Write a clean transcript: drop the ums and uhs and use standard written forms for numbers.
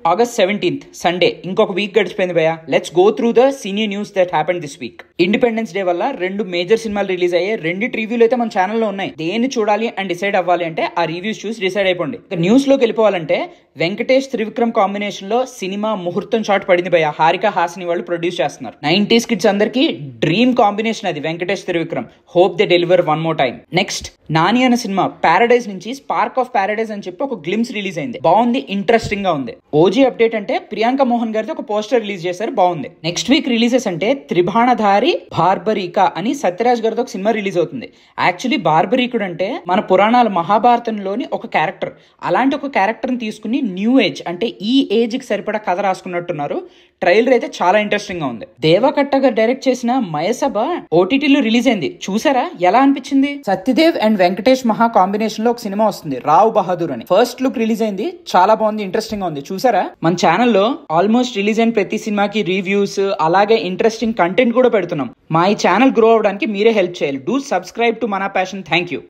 August 17th, Sunday. ఇంకొక week గడిచిపోయింది భయ్యా. Let's go through the senior news that happened this week. Independence day వల్ల 2 major సినిమాలు release అయ్యాయి. 2 రివ్యూలు అయితే మన ఛానల్లో ఉన్నాయి. దేన్ని చూడాలి అండ్ డిసైడ్ అవ్వాలి అంటే ఆ రివ్యూస్ చూసి డిసైడ్ అయిపోండి. న్యూస్ లోకి వెళ్ళిపోవాలంటే వెంకటేష్ త్రివిక్రమ్ కాంబినేషన్ లో సినిమా ముహూర్తం షాట్ పడింది భయ్యా. హారిక హాసిని వాళ్ళు ప్రొడ్యూస్ చేస్తున్నారు. 90s కిడ్స్ అందరికి డ్రీమ్ కాంబినేషన్ అది Venkatesh Trivikram. Hope they deliver one more time. Next Nani అనే సినిమా ప్యారడైజ్ నుంచి స్పార్క్ ఆఫ్ ప్యారడైజ్ అని చెప్పి ఒక గ్లిమ్స్ రిలీజ్ అయింది. బాగుంది, ఇంట్రెస్టింగ్ గా ఉంది. ఓజీ అప్డేట్ అంటే ప్రియాంక మోహన్ గారితో ఒక పోస్టర్ రిలీజ్ చేశారు, బాగుంది. నెక్స్ట్ వీక్ రిలీజెస్ అంటే త్రిబాణధారి బార్బరికా అని సత్యరాజ్ గారితో ఒక సినిమా రిలీజ్ అవుతుంది. యాక్చువల్లీ బార్బరీకుడు అంటే మన పురాణాల మహాభారతంలోని ఒక క్యారెక్టర్. అలాంటి ఒక క్యారెక్టర్ ని తీసుకుని న్యూ ఏజ్ అంటే ఈ ఏజ్ కి సరిపడా కథ రాసుకున్నట్టున్నారు. ట్రైలర్ అయితే చాలా ఇంట్రెస్టింగ్ గా ఉంది. దేవకట్ట గారు డైరెక్ట్ చేసిన మయసభ ఓటీటీలో రిలీజ్ అయింది. చూసారా, ఎలా అనిపించింది? సత్యదేవ్ అండ్ వెంకటేష్ మహా కాంబినేషన్ లో ఒక సినిమా వస్తుంది, రావ్ బహదూర్ అని. ఫస్ట్ లుక్ రిలీజ్ అయింది, చాలా బాగుంది, ఇంట్రెస్టింగ్ గా ఉంది. చూసారా? మన ఛానల్లో ఆల్మోస్ట్ రిలీజ్ అయిన ప్రతి సినిమాకి రివ్యూస్ అలాగే ఇంట్రెస్టింగ్ కంటెంట్ కూడా పెడుతున్నాం. మా ఈ ఛానల్ గ్రో అవడానికి మీరే హెల్ప్ చేయాలి. డూ సబ్స్క్రైబ్ టు మన ప్యాషన్. Thank you.